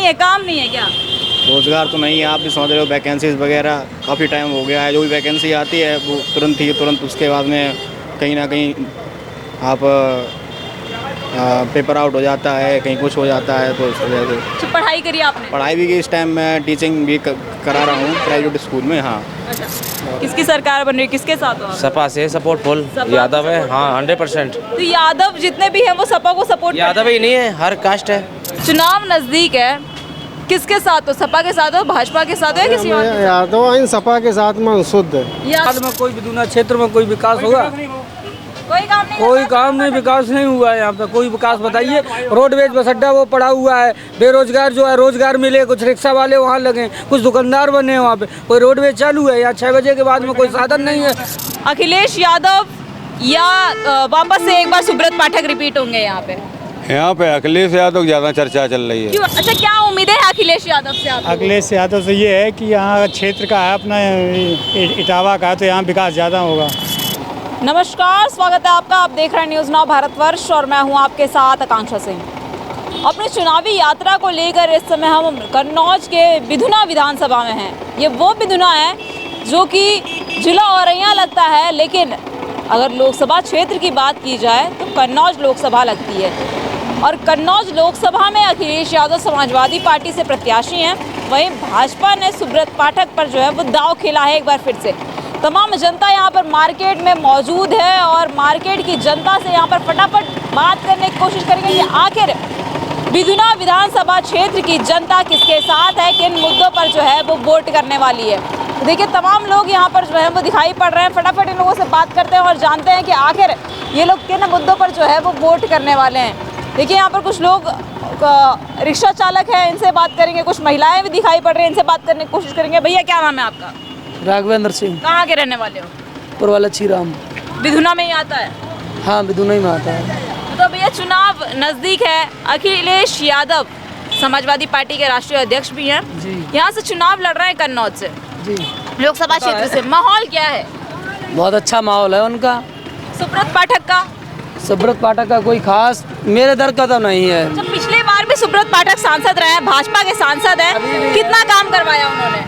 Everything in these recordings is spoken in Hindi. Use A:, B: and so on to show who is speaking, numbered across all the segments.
A: है, काम नहीं है क्या?
B: रोज़गार तो नहीं है, आप भी समझ रहे हो, वैकेंसीज वगैरह काफ़ी टाइम हो गया है। जो भी वैकेंसी आती है वो तुरंत उसके बाद में कहीं ना कहीं आप पेपर आउट हो जाता है, कहीं कुछ हो जाता है, तो उस वजह से।
A: तो पढ़ाई करी आपने?
B: पढ़ाई भी की, इस टाइम मैं टीचिंग भी करा रहा हूँ प्राइवेट स्कूल में। हाँ।
A: अच्छा, किसकी सरकार बन रही है, किसके साथ हो आप?
C: सपा से सपोर्ट फुल
A: सपा
C: यादव
A: से
C: है।
A: support
C: हाँ 100%।
A: तो यादव जितने भी हैं वो सपा को सपोर्ट
C: यादव ही नहीं है, हर कास्ट है।
A: चुनाव नजदीक है, किसके साथ हो? सपा के साथ हो, भाजपा के साथ हो या किसी और के साथ?
D: यादव इन सपा के साथ में शुद्ध है।
A: यादव
E: में कोई भी क्षेत्र में कोई विकास होगा?
A: कोई काम नहीं
E: कोई
A: करता?
E: काम नहीं, विकास नहीं हुआ है यहाँ पे। कोई विकास बताइए। रोडवेज बस अड्डा वो पड़ा हुआ है, बेरोजगार जो है रोजगार मिले, कुछ रिक्शा वाले वहाँ लगे, कुछ दुकानदार बने हैं वहाँ पे। कोई रोडवेज चालू है यहाँ 6 बजे के बाद में कोई साधन नहीं है।
A: अखिलेश यादव या वापस से एक बार सुब्रत पाठक रिपीट होंगे यहाँ पे?
F: यहाँ पे अखिलेश यादव ज़्यादा चर्चा चल रही है।
A: क्यों? अच्छा, क्या उम्मीद है अखिलेश यादव से आप?
G: अखिलेश यादव से ये है कि यहाँ क्षेत्र का है अपना इटावा का, तो यहाँ विकास ज़्यादा होगा।
A: नमस्कार, स्वागत है आपका। आप देख रहे हैं न्यूज़ नाउ भारतवर्ष और मैं हूं आपके साथ आकांक्षा सिंह। अपनी चुनावी यात्रा को लेकर इस समय हम कन्नौज के बिधुना विधानसभा में हैं। ये वो बिधुना है जो कि जिला औरैया लगता है, लेकिन अगर लोकसभा क्षेत्र की बात की जाए तो कन्नौज लोकसभा लगती है। और कन्नौज लोकसभा में अखिलेश यादव समाजवादी पार्टी से प्रत्याशी हैं, वहीं भाजपा ने सुब्रत पाठक पर जो है वो दाव खेला है एक बार फिर से। तमाम जनता यहाँ पर मार्केट में मौजूद है और मार्केट की जनता से यहाँ पर फटाफट बात करने की कोशिश करेंगे कि आखिर बिधुना विधानसभा क्षेत्र की जनता किसके साथ है, किन मुद्दों पर जो है वो वोट करने वाली है। तो देखिए, तमाम लोग यहाँ पर जो है वो दिखाई पड़ रहे हैं। फटाफट इन लोगों से बात करते हैं और जानते हैं कि आखिर ये लोग किन मुद्दों पर जो है वो वोट करने वाले हैं। देखिए, यहाँ पर कुछ लोग रिक्शा चालक हैं, इनसे बात करेंगे। कुछ महिलाएँ भी दिखाई पड़ रही हैं, इनसे बात करने की कोशिश करेंगे। भैया, क्या नाम है आपका?
E: राघवेंद्र सिंह।
A: कहाँ के रहने वाले हो?
E: पुरवाला छीराम।
A: बिधुना में ही आता है?
E: हाँ, बिधुना ही में आता है।
A: तो भैया, चुनाव नजदीक है। अखिलेश यादव समाजवादी पार्टी के राष्ट्रीय अध्यक्ष भी हैं, यहाँ से चुनाव लड़ रहे हैं कन्नौज से,
E: जी,
A: लोकसभा क्षेत्र से। माहौल क्या है?
E: बहुत अच्छा माहौल है उनका।
A: सुब्रत पाठक का?
E: सुब्रत पाठक का कोई खास मेरे दर का तो नहीं है।
A: जब पिछली बार भी सुब्रत पाठक सांसद रहे हैं, भाजपा के सांसद हैं, कितना काम करवाया उन्होंने?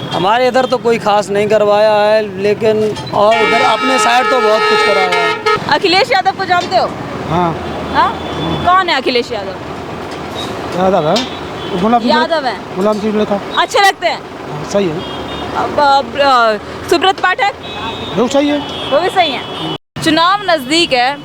E: हमारे इधर तो कोई खास नहीं करवाया है, लेकिन और उधर अपने साइड तो बहुत कुछ कराया है।
A: अखिलेश यादव को जानते हो?
D: हाँ।
A: हाँ? कौन है अखिलेश यादव?
D: यादव है,
A: यादव है।
D: गुलाम सिंह लेखा
A: अच्छे लगते हैं?
D: सही है।
A: सुब्रत पाठक
D: वो सही है।
A: वो भी सही है। चुनाव नजदीक है,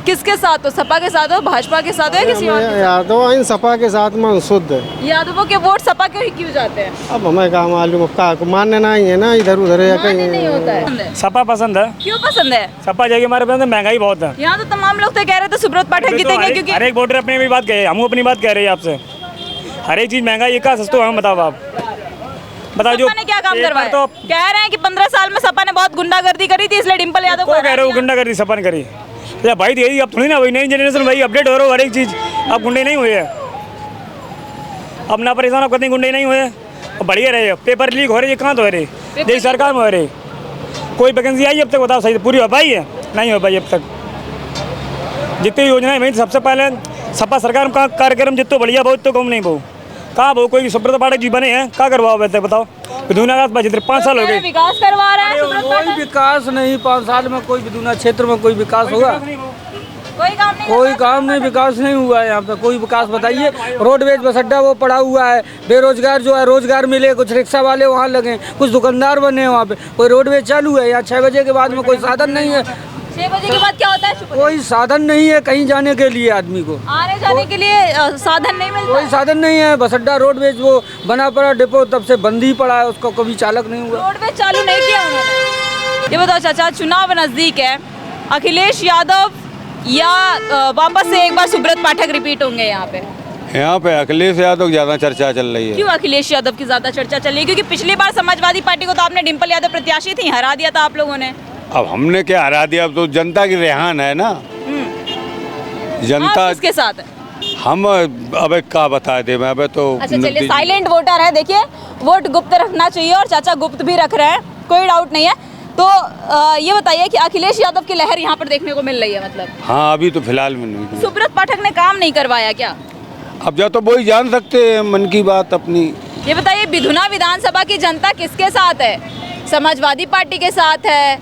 A: किसके साथ हो? सपा के साथ हो, भाजपा के साथ हो या किसी और के साथ?
D: यादव इन सपा के साथ में शुद्ध है।
A: यादवों के वोट सपा के ही क्यों जाते हैं?
D: अब हमें क्या मालूम, का मानने नहीं है ना, इधर उधर या
A: माने नहीं
D: कहीं।
A: होता है।
G: सपा पसंद है।
A: क्यों पसंद है?
G: सपा जाएगी, हमारे पास महंगाई बहुत है।
A: यहाँ तो तमाम लोग तो कह रहे थे सुब्रत पाठक जीतेंगे, क्योंकि
G: हर एक वोटर अपनी बात कहे, हम अपनी बात कह रहे हैं आपसे। हर एक चीज महंगाई का सस्तो, हम बताओ आप बताओ। जो
A: सपा ने क्या काम करवाया?
G: तो
A: कह रहे हैं कि 15 साल में सपा ने बहुत गुंडागर्दी करी थी, इसलिए डिम्पल यादव को
G: कह रहे हो गुंडागर्दी सपा ने करी? या भाई यही अब थोड़ी ना, वही नई जनरेशन भाई अपडेट हो रहा हो हर एक चीज। अब गुंडे नहीं हुए हैं, अब ना परेशान आप कहीं गुंडे नहीं हुए, अब बढ़िया रहे। पेपर लीक हो रहे, ये कहाँ तो हो रहे, यही सरकार में हो रहे। कोई वैकेंसी आई अब तक बताओ सही, पूरी हो पाई है? नहीं हो पाई अब तक। जितनी योजनाएं भाई सबसे पहले सपा सरकार का कार्यक्रम जितने बढ़िया बहुत तो कम नहीं बहु कहाँ बहु कोई सुब्रत पाठक जी बने हैं, क्या करवाओ वैसे बताओ? बिधुना का 5 साल हो गए,
A: विकास करवा रहा है सुब्रत
E: कोई
A: पाठक?
E: विकास नहीं। 5 साल में कोई बिधुना क्षेत्र में कोई विकास होगा?
A: कोई काम नहीं
E: कोई काम नहीं, विकास नहीं हुआ है यहाँ पे। कोई विकास बताइए। रोडवेज बस अड्डा वो पड़ा हुआ है, बेरोजगार जो है रोजगार मिले, कुछ रिक्शा वाले वहाँ लगे, कुछ दुकानदार बने हैं वहाँ पे। कोई रोडवेज चालू है यहाँ 6 बजे के बाद में कोई साधन नहीं है।
A: 6 बजे के बाद क्या होता है?
E: कोई साधन नहीं है कहीं जाने के लिए आदमी को।
A: आने जाने के लिए साधन नहीं मिलता?
E: कोई साधन नहीं है। बस अड्डा रोडवेज वो बना पड़ा डिपो, तब से बंद ही पड़ा है, उसको कभी चालक नहीं हुआ।
A: रोडवेज चालू नहीं किया उन्होंने। ये बताओ चाचा, चुनाव नजदीक है, अखिलेश यादव या वापस से एक बार सुब्रत पाठक रिपीट होंगे यहाँ पे?
F: यहाँ पे अखिलेश यादव ज़्यादा चर्चा चल रही है।
A: क्यों अखिलेश यादव की ज्यादा चर्चा चल रही है? क्योंकि पिछली बार समाजवादी पार्टी को तो आपने डिम्पल यादव प्रत्याशी थी, हरा दिया था आप लोगों ने।
F: अब हमने क्या हरा दिया, अब तो जनता की रेहान है ना। जनता
A: किसके साथ है?
F: हम अब क्या बता दे मैं, अब तो
A: अच्छा चलिए, साइलेंट वोटर है। देखिए, वोट गुप्त रखना चाहिए और चाचा गुप्त भी रख रहे हैं, कोई डाउट नहीं है। तो ये बताइए कि अखिलेश यादव की लहर यहाँ पर देखने को मिल रही है मतलब?
F: हाँ, अभी तो फिलहाल में नहीं।
A: सुब्रत पाठक ने काम नहीं करवाया क्या?
F: अब जा तो वही जान सकते हैं मन की बात अपनी।
A: ये बताइए बिधुना विधानसभा की जनता किसके साथ है? समाजवादी पार्टी के साथ है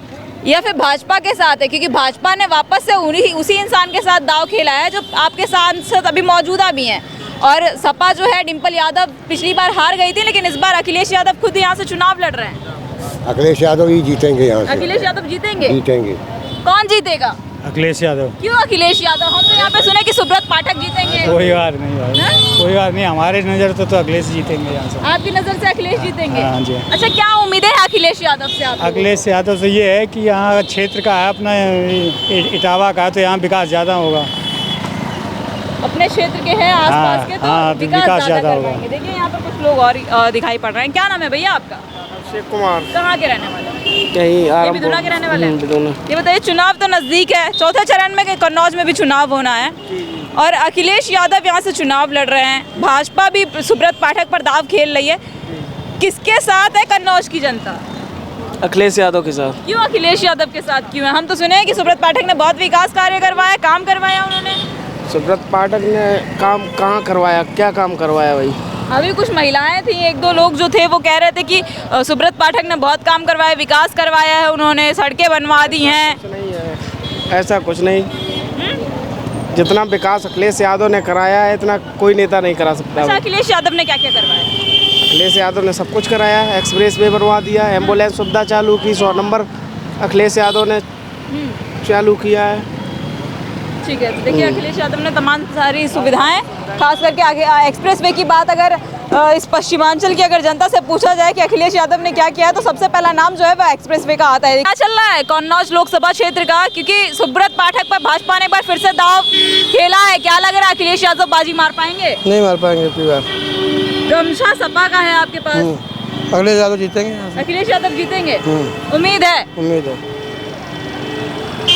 A: या फिर भाजपा के साथ है? क्योंकि भाजपा ने वापस से उसी इंसान के साथ दांव खेला है जो आपके सांसद अभी मौजूदा भी हैं। और सपा जो है, डिम्पल यादव पिछली बार हार गई थी, लेकिन इस बार अखिलेश यादव खुद यहाँ से चुनाव लड़ रहे हैं।
H: अखिलेश यादव ही जीतेंगे यहाँ से।
A: अखिलेश यादव जीतेंगे?
H: जीतेंगे।
A: कौन जीतेगा?
E: अखिलेश यादव।
A: क्यों अखिलेश यादव? हम तो यहाँ पे सुने कि सुब्रत पाठक जीतेंगे।
E: कोई बात नहीं भाई, कोई बात नहीं, हमारे नज़र तो अखिलेश जीतेंगे यहाँ से।
A: आपकी नज़र से अखिलेश जीतेंगे?
E: हाँ जी।
A: अच्छा, क्या उम्मीदें हैं अखिलेश यादव से आपको?
E: अखिलेश यादव से ये है कि यहाँ क्षेत्र का है अपना इटावा का, तो यहाँ विकास ज़्यादा होगा।
A: अपने क्षेत्र के हैं आसपास के, तो
E: हाँ,
A: विकास ज़्यादा
E: होगा।
A: करवाएंगे। देखिए यहाँ पर कुछ लोग और दिखाई पड़ रहे हैं। क्या नाम है भैया आपका?
D: शेख कुमार।
A: कहाँ के रहने वाले?
D: यही
A: ये बिधुना के रहने वाले हैं?
D: बिधुना।
A: ये बताइए, चुनाव तो नज़दीक है, चौथे चरण में कन्नौज में भी चुनाव होना है और अखिलेश यादव यहाँ से चुनाव लड़ रहे हैं। भाजपा भी सुब्रत पाठक पर दाव खेल रही है। किसके साथ है कन्नौज की जनता?
C: अखिलेश यादव के साथ।
A: क्यों अखिलेश यादव के साथ क्यों है? हम तो सुने हैं कि सुब्रत पाठक ने बहुत विकास कार्य करवाया, काम करवाया उन्होंने।
D: सुब्रत पाठक ने काम कहाँ करवाया, क्या काम करवाया भाई?
A: अभी कुछ महिलाएं थी, एक दो लोग जो थे वो कह रहे थे कि सुब्रत पाठक ने बहुत काम करवाया, विकास करवाया है, उन्होंने सड़कें बनवा दी हैं।
D: कुछ नहीं है, ऐसा कुछ नहीं। जितना विकास अखिलेश यादव ने कराया है इतना कोई नेता नहीं करा सकता।
A: अच्छा, अखिलेश यादव ने क्या क्या करवाया?
D: अखिलेश यादव ने सब कुछ कराया है। एक्सप्रेस वे बनवा दिया, एम्बुलेंस सुविधा चालू की, 100 नंबर अखिलेश यादव ने चालू किया है।
A: ठीक है, तो देखिए अखिलेश यादव ने तमाम सारी सुविधाएं, खास करके आगे एक्सप्रेस वे की बात अगर इस पश्चिमांचल की अगर जनता से पूछा जाए कि अखिलेश यादव ने क्या किया है, तो सबसे पहला नाम जो है वो एक्सप्रेस वे का आता है। क्या चल रहा है कन्नौज लोकसभा क्षेत्र का? क्योंकि सुब्रत पाठक पर भाजपा ने एक बार फिर से दाव खेला है। क्या लग रहा है अखिलेश यादव बाजी मार पाएंगे?
D: नहीं मार पाएंगे इतनी बार।
A: गमछा सपा का है आपके पास,
D: अखिलेश यादव जीतेंगे।
A: अखिलेश यादव जीतेंगे? उम्मीद है?
D: उम्मीद है,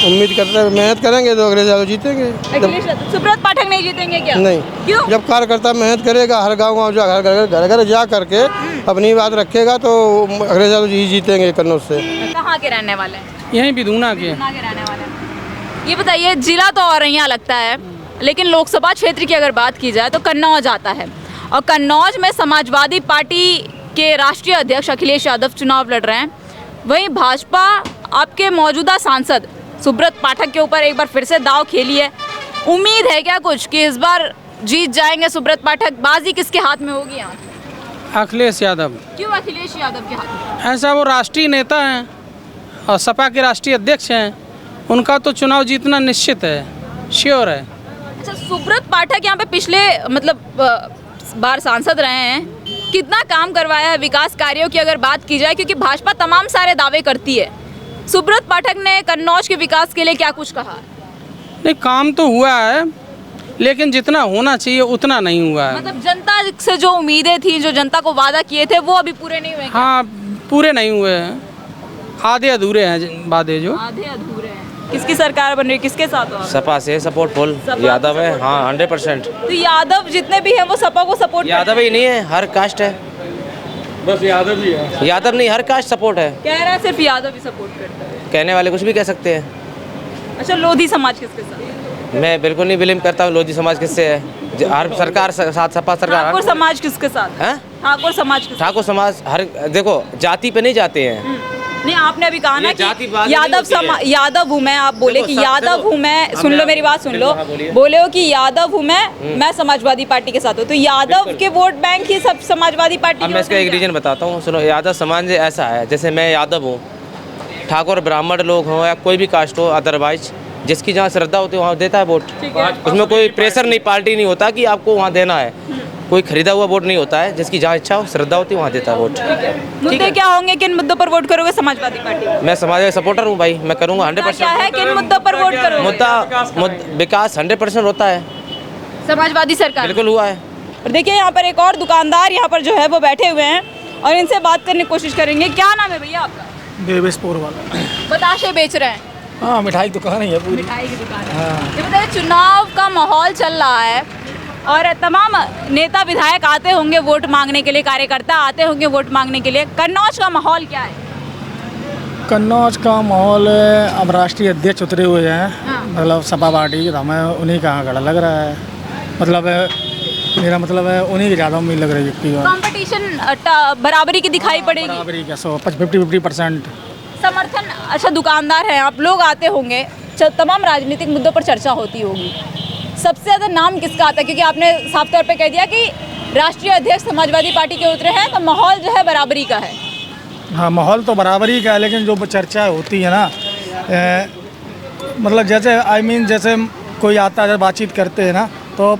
D: उम्मीद करते हैं, मेहनत करेंगे तो अखिलेश यादव जीतेंगे।
A: अखिलेश यादव, सुब्रत पाठक नहीं जीतेंगे क्या?
D: नहीं।
A: क्यों?
D: जब कार्यकर्ता मेहनत करेगा, हर गाँव जो घर घर जा करके अपनी बात रखेगा तो अखिलेश यादव जी जीतेंगे कन्नौज से।
A: कहाँ के रहने वाले हैं?
E: यहीं बिधुना के।
A: बिधुना के रहने वाले हैं। ये बताइए, जिला तो औरैया लगता है, लेकिन लोकसभा क्षेत्र की अगर बात की जाए तो कन्नौज आता है और कन्नौज में समाजवादी पार्टी के राष्ट्रीय अध्यक्ष अखिलेश यादव चुनाव लड़ रहे हैं। वहीं भाजपा आपके मौजूदा सांसद सुब्रत पाठक के ऊपर एक बार फिर से दाव खेली है। उम्मीद है क्या कुछ कि इस बार जीत जाएंगे सुब्रत पाठक? बाजी किसके हाथ में होगी यहाँ?
E: अखिलेश यादव।
A: क्यों अखिलेश यादव के हाथ में?
E: ऐसा वो राष्ट्रीय नेता हैं और सपा के राष्ट्रीय अध्यक्ष हैं, उनका तो चुनाव जीतना निश्चित है, श्योर है।
A: अच्छा, सुब्रत पाठक यहाँ पे पिछले बार सांसद रहे हैं, कितना काम करवाया है विकास कार्यों की अगर बात की जाए? क्योंकि भाजपा तमाम सारे दावे करती है। सुब्रत पाठक ने कन्नौज के विकास के लिए क्या कुछ कहा?
E: नहीं, काम तो हुआ है लेकिन जितना होना चाहिए उतना नहीं हुआ है।
A: मतलब जनता से जो उम्मीदें थी, जो जनता को वादा किए थे, वो अभी पूरे नहीं हुए क्या?
E: हाँ, पूरे नहीं हुए हैं, आधे अधूरे हैं वादे जो।
A: आधे अधूरे हैं। किसकी सरकार बन रही है, किसके साथ हो?
C: सपा से सपोर्ट फुल यादव है। हाँ, 100%।
A: तो यादव जितने भी हैं वो सपा को सपोर्ट
C: यादव ही नहीं है, हर कास्ट है।
E: बस यादव ही है।
C: यादव नहीं, हर कास्ट सपोर्ट है।
A: कह रहा है सिर्फ यादव ही सपोर्ट करता है।
C: कहने वाले कुछ भी कह सकते हैं।
A: अच्छा, लोधी समाज किसके साथ?
C: मैं बिल्कुल नहीं बिलीव करता हूँ लोधी समाज किससे है। हर सरकार साथ, सपा सरकार।
A: ठाकुर समाज किसके साथ है? ठाकुर समाज किसके?
C: ठाकुर समाज हर, देखो जाति पे नहीं जाते हैं।
A: नहीं, आपने अभी कहा ना कि
C: जातिवाद
A: यादव हूँ मैं, आप बोले कि यादव हूँ मैं। सुन लो मेरी बात, सुन लो। बोले हो कि यादव हूँ मैं समाजवादी पार्टी के साथ हूँ, तो यादव के वोट बैंक ही सब समाजवादी पार्टी।
C: अब मैं इसका एक रीजन बताता हूँ, सुनो। यादव समाज ऐसा है, जैसे मैं यादव हूँ, ठाकुर ब्राह्मण लोग हों या कोई भी कास्ट हो, अदरवाइज जिसकी जहाँ श्रद्धा होती है वहाँ देता है वोट। उसमें कोई प्रेशर नहीं, पार्टी नहीं होता कि आपको वहाँ देना है, कोई खरीदा हुआ वोट नहीं होता है। जिसकी जहाँ इच्छा हो, श्रद्धा होती है, वहाँ देता है वोट।
A: मुद्दे क्या होंगे, किन मुद्दों पर वोट करोगे समाजवादी पार्टी?
C: मैं समाजवादी सपोर्टर हूँ भाई, मैं करूँगा 100%।
A: क्या है, किन मुद्दों पर वोट करोगे?
C: मुद्दा विकास 100% होता है,
A: समाजवादी सरकार
C: बिल्कुल हुआ है।
A: और देखिए यहाँ पर एक और दुकानदार यहाँ पर जो है वो बैठे हुए हैं और इनसे बात करने की कोशिश करेंगे। क्या नाम है भैया आपका?
E: देवेशपुर वाला।
A: बताशे बेच रहे हैं?
E: हाँ, मिठाई की दुकान है पूरी।
A: मिठाई की दुकान है। ये बताइए, चुनाव का माहौल चल रहा है और तमाम नेता विधायक आते होंगे वोट मांगने के लिए, कार्यकर्ता आते होंगे वोट मांगने के लिए। कन्नौज का माहौल क्या है?
I: कन्नौज का माहौल अब राष्ट्रीय अध्यक्ष उतरे हुए हैं, मतलब सपा पार्टी, तो हमें उन्हीं का खड़ा लग रहा है। मतलब मेरा मतलब है उन्हीं की ज़्यादा उम्मीद लग रही है की बार।
A: कंपटीशन बराबरी की दिखाई पड़ेगी।
I: बराबरी का 50-50%
A: समर्थन, अच्छा दुकानदार हैं आप, लोग आते होंगे, तमाम राजनीतिक मुद्दों पर चर्चा होती होगी, सबसे ज़्यादा नाम किसका आता है? क्योंकि आपने साफ तौर पे कह दिया कि राष्ट्रीय अध्यक्ष समाजवादी पार्टी के उतरे हैं, तो माहौल जो है बराबरी का है।
I: हाँ, माहौल तो बराबरी का है, लेकिन जो चर्चा होती है ना, मतलब जैसे जैसे कोई आता है, बातचीत करते हैं ना, तो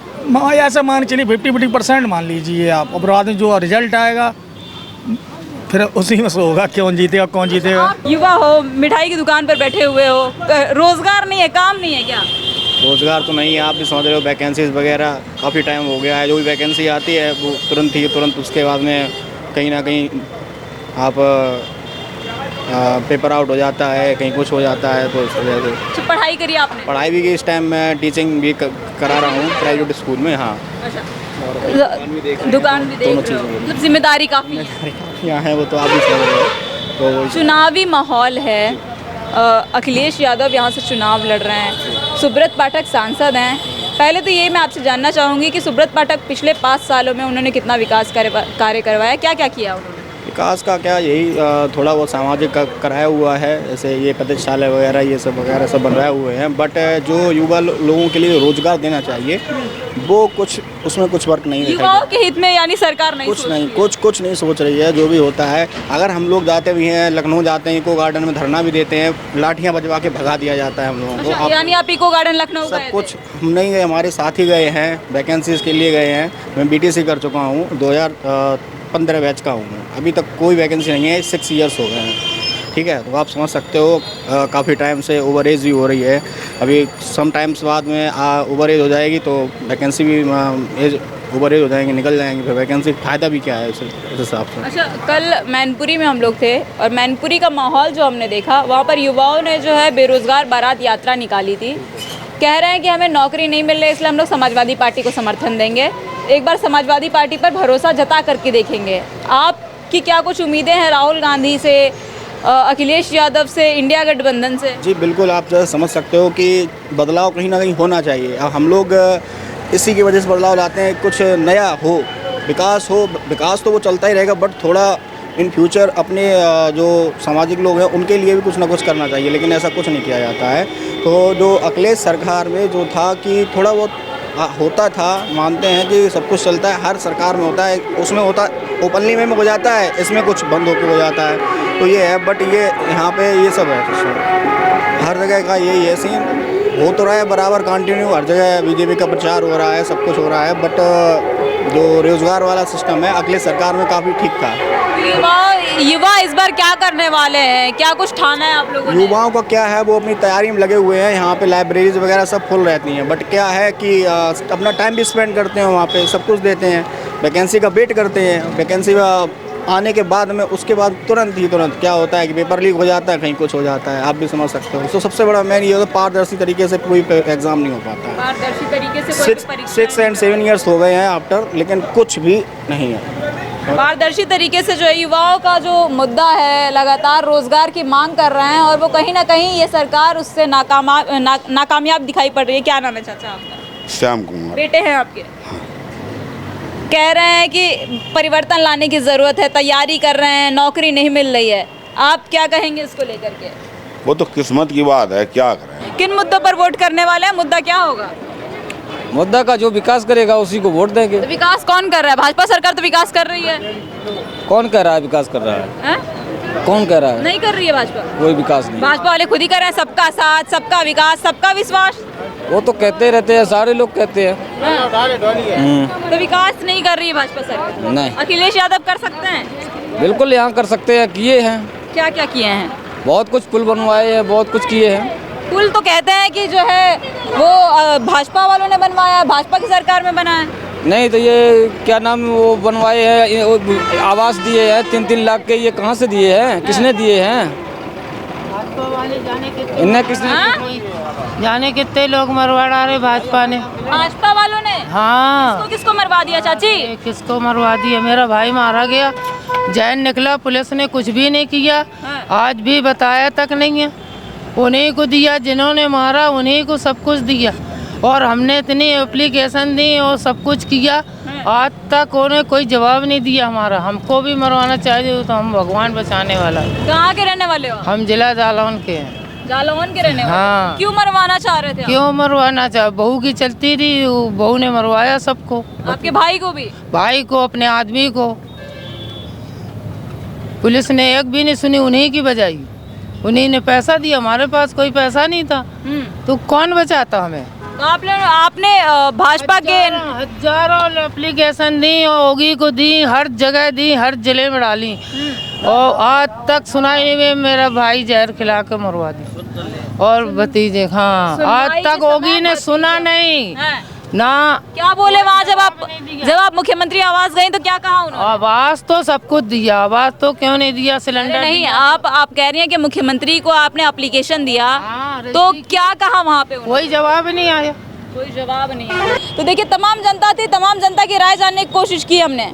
I: ऐसा मान के चलिए 50-50% मान लीजिए आप, और बाद में जो रिजल्ट आएगा फिर उसी में से होगा कौन जीतेगा कौन जीतेगा।
A: आप युवा हो, मिठाई की दुकान पर बैठे हुए हो, रोजगार नहीं है, काम नहीं है क्या?
B: रोज़गार तो नहीं है, आप भी समझ रहे हो, वैकेंसीज वगैरह काफ़ी टाइम हो गया है, जो भी वैकेंसी आती है वो तुरंत उसके बाद में कहीं ना कहीं आप पेपर आउट हो जाता है, कहीं कुछ हो जाता है, तो इस वजह से।
A: अच्छा, पढ़ाई करी आपने?
B: पढ़ाई भी की, इस टाइम मैं टीचिंग भी करा रहा हूँ प्राइवेट स्कूल में। हाँ,
A: अच्छा, दुकान भी देख रहे हो, मतलब जिम्मेदारी काफ़ी है।
B: यहाँ है वो तो आप भी समझ रहे हो। तो
A: चुनावी माहौल है, अखिलेश यादव यहाँ से चुनाव लड़ रहे हैं, सुब्रत पाठक सांसद हैं। पहले तो ये मैं आपसे जानना चाहूँगी कि सुब्रत पाठक पिछले 5 सालों में उन्होंने कितना विकास कार्य करवाया, क्या क्या किया उन्होंने?
B: विकास का क्या, यही थोड़ा बहुत सामाजिक का कराया हुआ है, जैसे ये प्रतिष्ठालय वगैरह ये सब वगैरह सब बनवाए हुए हैं, बट जो युवा लोगों के लिए रोजगार देना चाहिए वो कुछ उसमें कुछ वर्क नहीं है।
A: युवाओं के हित में यानी सरकार नहीं
B: कुछ नहीं सोच रही है। जो भी होता है, अगर हम लोग जाते भी हैं, लखनऊ जाते हैं, इको गार्डन में धरना भी देते हैं, लाठियाँ बजवा के भगा दिया जाता है हम लोगों को।
A: अच्छा, यानी आप इको गार्डन लखनऊ
B: सब कुछ हम नहीं गए, हमारे साथी गए हैं, वैकेंसीज के लिए गए हैं। मैं BTC कर चुका हूँ, 2015 बैच का हूँ, अभी तक कोई वैकेंसी नहीं है, 6 ईयर्स हो गए हैं। ठीक है, तो आप समझ सकते हो काफ़ी टाइम से ओवर एज भी हो रही है। अभी सम टाइम्स बाद में ओवर एज हो जाएगी तो वैकेंसी भी एज ओवर एज हो जाएंगे, निकल जाएंगे, फिर वैकेंसी फ़ायदा भी क्या है उस हिसाब से।
A: अच्छा, कल मैनपुरी में हम लोग थे और मैनपुरी का माहौल जो हमने देखा, वहाँ पर युवाओं ने जो है बेरोज़गार बारात यात्रा निकाली थी। कह रहे हैं कि हमें नौकरी नहीं मिल रही, इसलिए हम लोग समाजवादी पार्टी को समर्थन देंगे, एक बार समाजवादी पार्टी पर भरोसा जता करके देखेंगे। आपकी क्या कुछ उम्मीदें हैं राहुल गांधी से, अखिलेश यादव से, इंडिया गठबंधन से? जी
B: बिल्कुल, आप जो समझ सकते हो कि बदलाव कहीं ना कहीं होना चाहिए। अब हम लोग इसी की वजह से बदलाव लाते हैं, कुछ नया हो, विकास तो वो चलता ही रहेगा, बट थोड़ा इन फ्यूचर अपने जो सामाजिक लोग हैं उनके लिए भी कुछ ना कुछ करना चाहिए, लेकिन ऐसा कुछ नहीं किया जाता है। तो जो अखिलेश सरकार में जो था कि थोड़ा बहुत होता था, मानते हैं कि सब कुछ चलता है, हर सरकार में होता है, उसमें होता ओपनली में हो जाता है, इसमें कुछ बंद होकर हो जाता है, तो ये है। बट ये यहाँ पे ये सब है, हर जगह का यही है सीन, हो तो रहा है बराबर कंटिन्यू, हर जगह बीजेपी का प्रचार हो रहा है, सब कुछ हो रहा है, बट जो रोजगार वाला सिस्टम है अगले सरकार में काफ़ी ठीक था।
A: युवा इस बार क्या करने वाले हैं, क्या कुछ ठाना है आप लोगों ने?
B: युवाओं को क्या है, वो अपनी तैयारी में लगे हुए हैं, यहाँ पे लाइब्रेरीज वगैरह सब फुल रहती हैं, बट क्या है कि अपना टाइम भी स्पेंड करते हैं वहाँ पे, सब कुछ देते हैं, वैकेंसी का वेट करते हैं, वैकेंसी आने के बाद में उसके बाद तुरंत क्या होता है कि पेपर लीक हो जाता है, कहीं कुछ हो जाता है, आप भी समझ सकते हो। तो सबसे बड़ा मेन ये होता है, पारदर्शी तरीके से कोई एग्ज़ाम नहीं हो पाता है।
A: पारदर्शी तरीके से कोई परीक्षा
B: 6 and 7 ईयर्स हो गए हैं आफ्टर, लेकिन कुछ भी नहीं है।
A: पारदर्शी तरीके से जो है युवाओं का जो मुद्दा है, लगातार रोजगार की मांग कर रहे हैं और वो कहीं ना कहीं ये सरकार उससे नाकामयाब दिखाई पड़ रही है। क्या नाम है चाचा आपका?
F: श्याम कुमार।
A: बेटे हैं आपके? कह रहे हैं कि परिवर्तन लाने की ज़रूरत है, तैयारी कर रहे हैं, नौकरी नहीं मिल रही है, आप क्या कहेंगे इसको लेकर के?
F: वो तो किस्मत की बात है, क्या करें।
A: किन मुद्दों पर वोट करने वाले हैं? मुद्दा क्या होगा?
E: मुद्दा का जो विकास करेगा उसी को वोट देंगे।
A: तो विकास कौन कर रहा है? भाजपा सरकार तो विकास कर रही है।
E: कौन कह रहा है विकास कर रहा है? कौन कह रहा है?
A: नहीं कर रही है भाजपा,
E: कोई विकास नहीं।
A: भाजपा वाले खुद ही कर रहे हैं, सबका साथ, सबका विकास, सबका विश्वास।
E: वो तो कहते रहते हैं, सारे लोग कहते हैं।
A: तो विकास नहीं कर रही है भाजपा सरकार?
E: नहीं।
A: अखिलेश यादव कर सकते हैं?
E: बिल्कुल, यहाँ कर सकते हैं, किए हैं।
A: क्या क्या किए हैं?
E: बहुत कुछ पुल बनवाए हैं, बहुत कुछ किए हैं।
A: पुल तो कहते हैं कि जो है वो भाजपा वालों ने बनवाया, भाजपा की सरकार में बना है।
E: नहीं तो ये क्या नाम वो बनवाए हैं, आवास दिए हैं 3-3 लाख के, ये कहाँ से दिए हैं, किसने दिए हैं?
J: भाजपा वाले
E: इन्हें किसने?
J: जाने कितने लोग मरवा डाले भाजपा ने।
A: भाजपा वालों ने?
J: हाँ।
A: किसको मरवा दिया चाची?
J: किसको मरवा दिया? मेरा भाई मारा गया, जैन निकला, पुलिस ने कुछ भी नहीं किया, आज भी बताया तक नहीं है। उन्हीं को दिया, जिन्होंने मारा उन्हीं को सब कुछ दिया, और हमने इतनी एप्लीकेशन दी और सब कुछ किया, आज तक उन्हें कोई जवाब नहीं दिया हमारा। हमको भी मरवाना चाहिए तो हम भगवान बचाने वाला है।
A: कहाँ के रहने वाले हो?
J: हम जिला जालौन के हैं।
A: जालौन के रहने वाले?
J: हाँ।
A: क्यों मरवाना चाह रहे थे आप?
J: क्यों मरवाना चाह, बहू की चलती थी, बहू ने मरवाया सबको।
A: आपके भाई को भी?
J: भाई को, अपने आदमी को। पुलिस ने एक भी नहीं सुनी, उन्हीं की बजाई। उन्हीं ने पैसा दिया, हमारे पास कोई पैसा नहीं था, तो कौन बचाता हमें।
A: तो आपने भाजपा के
J: हजारों एप्लीकेशन दी, योगी को दी, हर जगह दी, हर जिले में डाली, और आज तक सुनाई नहीं। में मेरा भाई जहर खिला के मरवा दी और भतीजे। हाँ, आज तक योगी ने सुना नहीं ना।
A: क्या बोले वहाँ जब आप मुख्यमंत्री आवास गई तो क्या कहा उन्होंने?
J: आवाज तो सब कुछ दिया, आवाज तो क्यों नहीं दिया। सिलेंडर
A: नहीं,
J: दिया।
A: आप कह रही हैं कि मुख्यमंत्री को आपने एप्लीकेशन दिया, तो क्या कहा वहाँ पे उन्होंने?
J: कोई जवाब नहीं आया।
A: कोई जवाब नहीं आया। तो देखिए, तमाम जनता थी, तमाम जनता की राय जानने की कोशिश की हमने।